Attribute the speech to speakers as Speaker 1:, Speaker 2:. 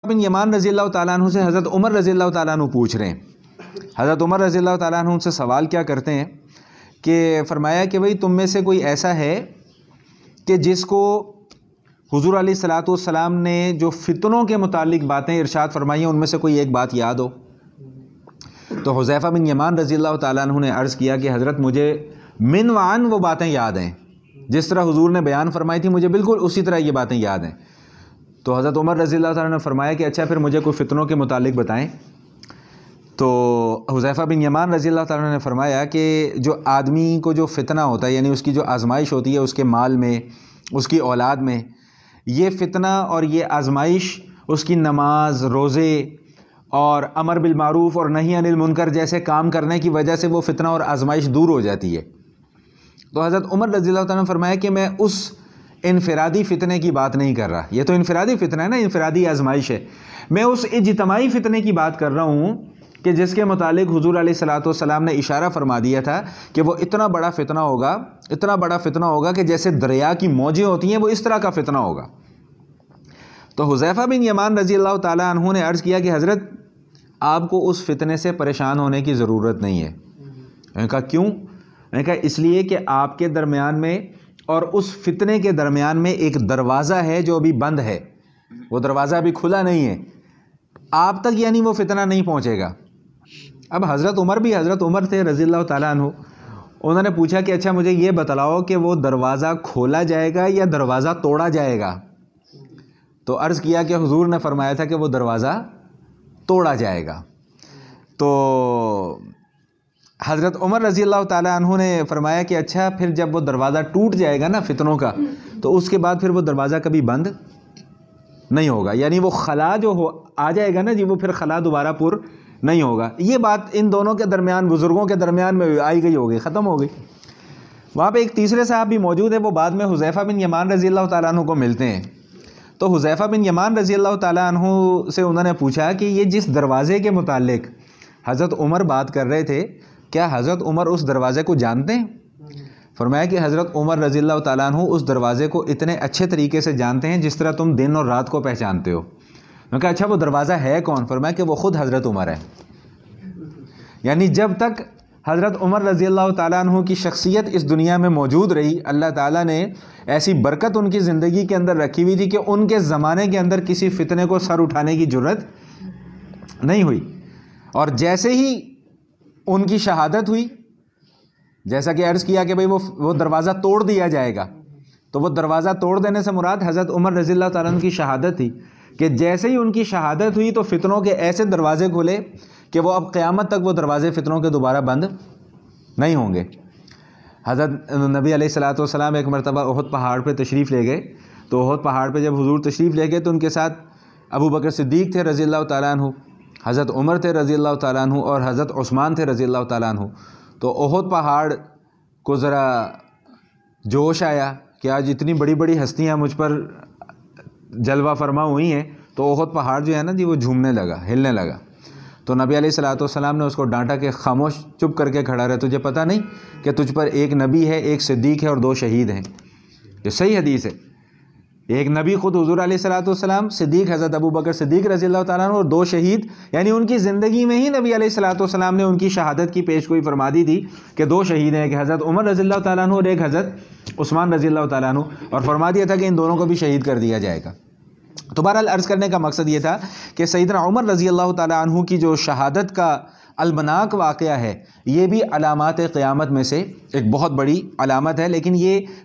Speaker 1: بن یمان رضی اللہ تعالیٰ عنہ سے حضرت عمر رضی اللہ تعالیٰ عنہ پوچھ رہے ہیں. حضرت عمر رضی اللہ تعالیٰ عنہ سے سوال کیا کرتے ہیں کہ فرمایا کہ بھئی تم میں سے کوئی ایسا ہے کہ جس کو حضور علیہ الصلوۃ والسلام نے جو فتنوں کے متعلق باتیں ارشاد فرمائی ہیں ان میں سے کوئی ایک بات یاد ہو؟ تو حذیفہ بن یمان رضی اللہ تعالیٰ عنہ نے عرض کیا کہ حضرت مجھے من وعن وہ باتیں یاد ہیں، جس طرح حضور نے بیان فرمائی تھی مجھے بالکل اسی طرح یہ باتیں یاد ہیں. تو حضرت عمر رضی اللہ تعالیٰ نے فرمایا کہ اچھا پھر مجھے کوئی فتنوں کے متعلق بتائیں. تو حذیفہ بن یمان رضی اللہ تعالیٰ نے فرمایا کہ جو آدمی کو جو فتنہ ہوتا ہے یعنی اس کی جو آزمائش ہوتی ہے اس کے مال میں، اس کی اولاد میں، یہ فتنہ اور یہ آزمائش اس کی نماز، روزے اور امر بالمعروف اور نہی عن المنکر جیسے کام کرنے کی وجہ سے وہ فتنہ اور آزمائش دور ہو جاتی ہے. تو حضرت عمر رضی اللہ تعالیٰ نے فرمایا کہ میں اس انفرادی فتنے کی بات نہیں کر رہا، یہ تو انفرادی فتنہ ہے نا، انفرادی آزمائش ہے. میں اس اجتماعی فتنے کی بات کر رہا ہوں کہ جس کے متعلق حضور علیہ الصلوۃ والسلام نے اشارہ فرما دیا تھا کہ وہ اتنا بڑا فتنہ ہوگا، اتنا بڑا فتنہ ہوگا کہ جیسے دریا کی موجیں ہوتی ہیں وہ اس طرح کا فتنہ ہوگا. تو حذیفہ بن یمان رضی اللہ تعالیٰ عنہ نے عرض کیا کہ حضرت آپ کو اس فتنے سے پریشان ہونے کی ضرورت نہیں ہے. میں نے کہا کیوں؟ میں نے کہا اس لیے کہ آپ کے درمیان میں اور اس فتنے کے درمیان میں ایک دروازہ ہے جو ابھی بند ہے، وہ دروازہ ابھی کھلا نہیں ہے، آپ تک یعنی وہ فتنہ نہیں پہنچے گا. اب حضرت عمر تھے رضی اللہ تعالیٰ عنہ، انہوں نے پوچھا کہ اچھا مجھے یہ بتلاؤ کہ وہ دروازہ کھولا جائے گا یا دروازہ توڑا جائے گا؟ تو عرض کیا کہ حضور نے فرمایا تھا کہ وہ دروازہ توڑا جائے گا. تو حضرت عمر رضی اللہ تعالیٰ عنہ نے فرمایا کہ اچھا پھر جب وہ دروازہ ٹوٹ جائے گا نا فتنوں کا تو اس کے بعد پھر وہ دروازہ کبھی بند نہیں ہوگا، یعنی وہ خلا جو آ جائے گا نا جی، وہ پھر خلا دوبارہ پر نہیں ہوگا. یہ بات ان دونوں کے درمیان، بزرگوں کے درمیان میں آئی گئی ہوگی، ختم ہو گئی. وہاں پہ ایک تیسرے صاحب بھی موجود ہے، وہ بعد میں حذیفہ بن یمان رضی اللہ تعالیٰ عنہ کو ملتے ہیں. تو حذیفہ بن یمان رضی اللہ تعالیٰ عنہ سے انہوں نے پوچھا کہ یہ جس دروازے کے متعلق حضرت عمر بات کر رہے تھے کیا حضرت عمر اس دروازے کو جانتے ہیں؟ فرمایا کہ حضرت عمر رضی اللہ تعالیٰ عنہ اس دروازے کو اتنے اچھے طریقے سے جانتے ہیں جس طرح تم دن اور رات کو پہچانتے ہو. میں نے کہا اچھا وہ دروازہ ہے کون؟ فرمایا کہ وہ خود حضرت عمر ہے. یعنی جب تک حضرت عمر رضی اللہ تعالیٰ عنہ کی شخصیت اس دنیا میں موجود رہی، اللہ تعالیٰ نے ایسی برکت ان کی زندگی کے اندر رکھی ہوئی تھی کہ ان کے زمانے کے اندر کسی فتنے کو سر اٹھانے کی جرت نہیں ہوئی. اور جیسے ہی ان کی شہادت ہوئی، جیسا کہ عرض کیا کہ بھئی وہ دروازہ توڑ دیا جائے گا، تو وہ دروازہ توڑ دینے سے مراد حضرت عمر رضی اللہ تعالیٰ عنہ کی شہادت تھی کہ جیسے ہی ان کی شہادت ہوئی تو فتنوں کے ایسے دروازے کھلے کہ وہ اب قیامت تک وہ دروازے فتنوں کے دوبارہ بند نہیں ہوں گے. حضرت نبی علیہ الصلوۃ والسلام ایک مرتبہ احد پہاڑ پہ تشریف لے گئے. تو احد پہاڑ پہ جب حضور تشریف لے گئے تو ان کے ساتھ ابو بکر صدیق تھے رضی اللہ تعالیٰ عنہ، حضرت عمر تھے رضی اللہ تعالیٰ عنہ اور حضرت عثمان تھے رضی اللہ تعالیٰ عنہ. تو احد پہاڑ کو ذرا جوش آیا کہ آج اتنی بڑی بڑی ہستیاں مجھ پر جلوہ فرما ہوئی ہیں. تو احد پہاڑ جو ہے نا جی وہ جھومنے لگا، ہلنے لگا. تو نبی علیہ الصلوۃ والسلام نے اس کو ڈانٹا کہ خاموش، چپ کر کے کھڑا رہے، تجھے پتہ نہیں کہ تجھ پر ایک نبی ہے، ایک صدیق ہے اور 2 شہید ہیں. یہ صحیح حدیث ہے. ایک نبی خود حضور علیہ الصلوۃ والسلام، صدیق حضرت ابو بکر صدیق رضی اللہ تعالیٰ عنہ اور 2 شہید، یعنی ان کی زندگی میں ہی نبی علیہ الصلوۃ والسلام نے ان کی شہادت کی پیش گوئی فرما دی تھی کہ 2 شہید ہیں، کہ حضرت عمر رضی اللہ تعالیٰ عنہ اور ایک حضرت عثمان رضی اللہ تعالیٰ عنہ، اور فرما دیا تھا کہ ان دونوں کو بھی شہید کر دیا جائے گا. تو بہرحال عرض کرنے کا مقصد یہ تھا کہ سیدنا عمر رضی اللہ تعالیٰ عنہ کی جو شہادت کا المناک واقعہ ہے یہ بھی علامات قیامت میں سے ایک بہت بڑی علامت ہے. لیکن یہ